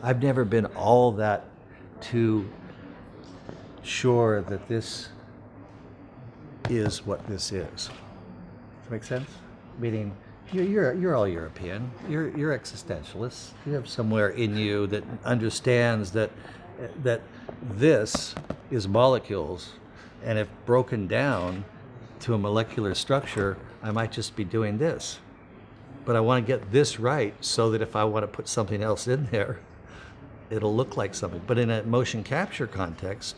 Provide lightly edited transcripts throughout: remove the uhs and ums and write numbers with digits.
I've never been all that too sure that this is what this is. Does that make sense? Meaning, you're all European. You're existentialists. You have somewhere in you that understands that this is molecules, and if broken down to a molecular structure, I might just be doing this. But I want to get this right so that if I want to put something else in there, it'll look like something. But in a motion capture context,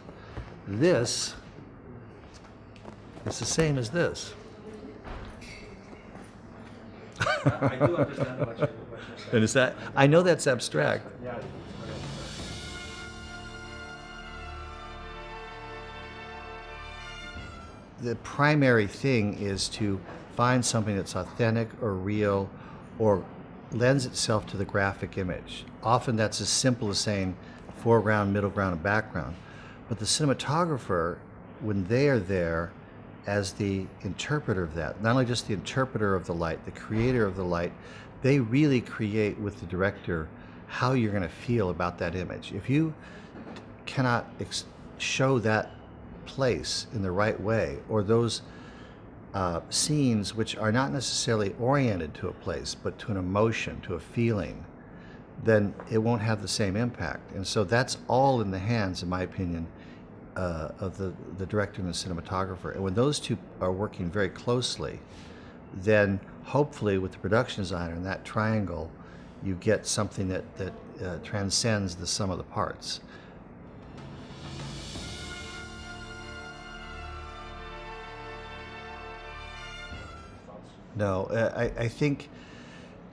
this is the same as this. I do understand what you're saying. And is that, I know that's abstract. Yeah. The primary thing is to find something that's authentic or real or lends itself to the graphic image. Often that's as simple as saying foreground, middle ground, and background. But the cinematographer, when they are there as the interpreter of that, not only just the interpreter of the light, the creator of the light, they really create with the director how you're going to feel about that image. If you cannot show that place in the right way, or those scenes which are not necessarily oriented to a place, but to an emotion, to a feeling, then it won't have the same impact. And so that's all in the hands, in my opinion, of the director and the cinematographer. And when those two are working very closely, then hopefully with the production designer and that triangle, you get something that transcends the sum of the parts. No, I think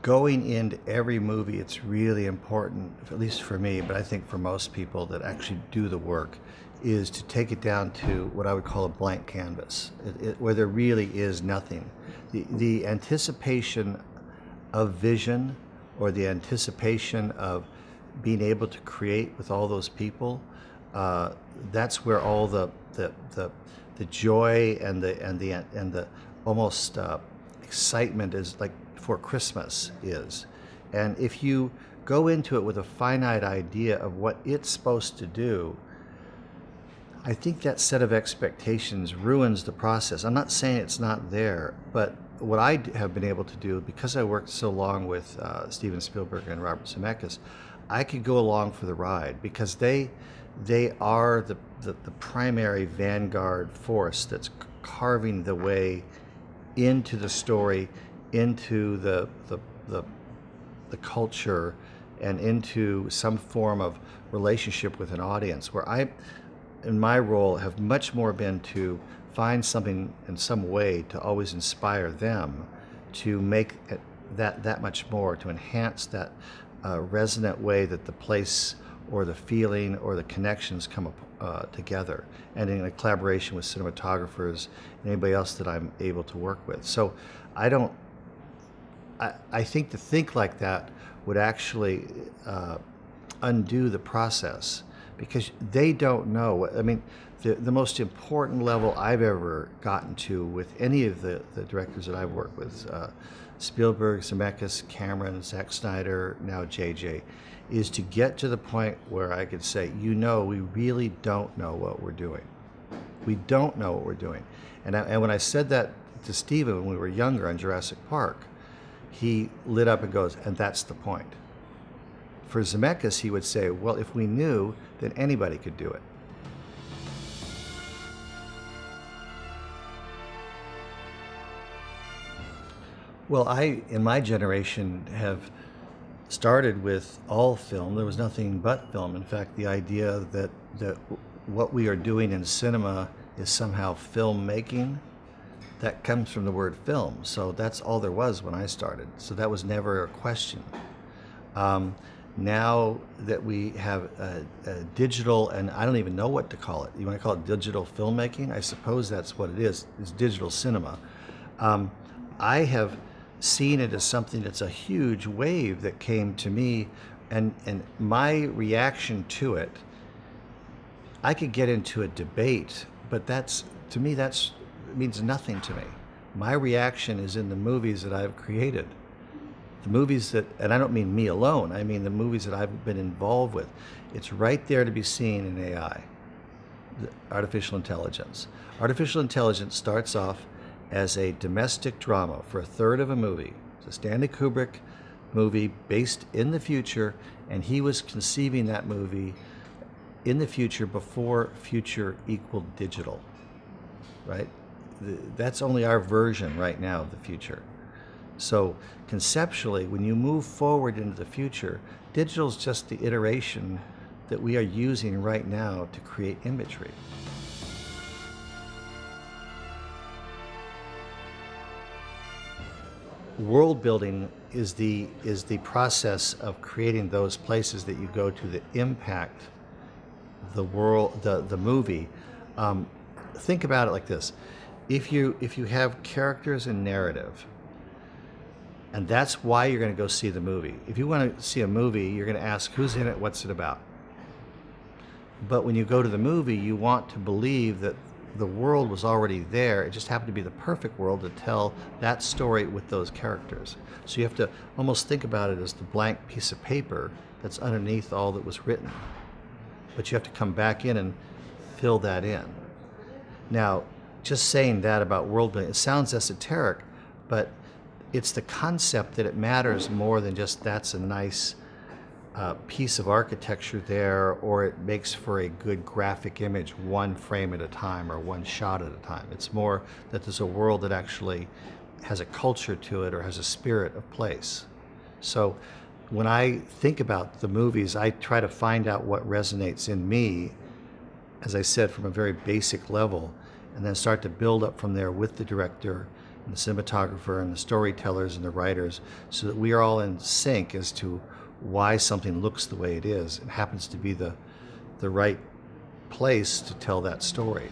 going into every movie, it's really important, at least for me, but I think for most people that actually do the work, is to take it down to what I would call a blank canvas, where there really is nothing. The anticipation of vision, or the anticipation of being able to create with all those people, that's where all the joy and the almost excitement is, like before Christmas is. And if you go into it with a finite idea of what it's supposed to do, I think that set of expectations ruins the process. I'm not saying it's not there, but what I have been able to do, because I worked so long with Steven Spielberg and Robert Zemeckis, I could go along for the ride, because they are the primary vanguard force that's carving the way into the story, into the culture, and into some form of relationship with an audience, where I, in my role, have much more been to find something in some way to always inspire them to make it that much more, to enhance that resonant way that the place or the feeling or the connections come together, and in a collaboration with cinematographers and anybody else that I'm able to work with. So I think to think like that would actually undo the process, because they don't know. I mean, the most important level I've ever gotten to with any of the directors that I've worked with, Spielberg, Zemeckis, Cameron, Zack Snyder, now JJ, is to get to the point where I could say, we really don't know what we're doing. We don't know what we're doing. And when I said that to Steven when we were younger on Jurassic Park, he lit up and goes, and that's the point. For Zemeckis, he would say, well, if we knew, then anybody could do it. Well, I, in my generation, have started with all film. There was nothing but film. In fact, the idea that what we are doing in cinema is somehow filmmaking, that comes from the word film. So that's all there was when I started. So that was never a question. Now that we have a digital, and I don't even know what to call it. You want to call it digital filmmaking? I suppose that's what it is. It's digital cinema. I have seen it as something that's a huge wave that came to me, and my reaction to it, I could get into a debate, but to me, it means nothing to me. My reaction is in the movies that I've created the movies that, and I don't mean me alone, I mean the movies that I've been involved with, it's right there to be seen in AI, the artificial intelligence. Artificial intelligence starts off as a domestic drama for a third of a movie. It's a Stanley Kubrick movie based in the future, and he was conceiving that movie in the future before future equaled digital, right? That's only our version right now of the future. So conceptually, when you move forward into the future, digital is just the iteration that we are using right now to create imagery. World building is the process of creating those places that you go to that impact the world, the movie. Think about it like this: if you have characters and narrative, and that's why you're going to go see the movie. If you want to see a movie, you're going to ask who's in it, what's it about. But when you go to the movie, you want to believe that the world was already there. It just happened to be the perfect world to tell that story with those characters. So you have to almost think about it as the blank piece of paper that's underneath all that was written. But you have to come back in and fill that in. Now, just saying that about world building, it sounds esoteric, but it's the concept that it matters more than just that's a nice piece of architecture there, or it makes for a good graphic image one frame at a time or one shot at a time. It's more that there's a world that actually has a culture to it or has a spirit of place. So when I think about the movies, I try to find out what resonates in me, as I said, from a very basic level, and then start to build up from there with the director and the cinematographer and the storytellers and the writers, so that we are all in sync as to why something looks the way it is. It happens to be the right place to tell that story.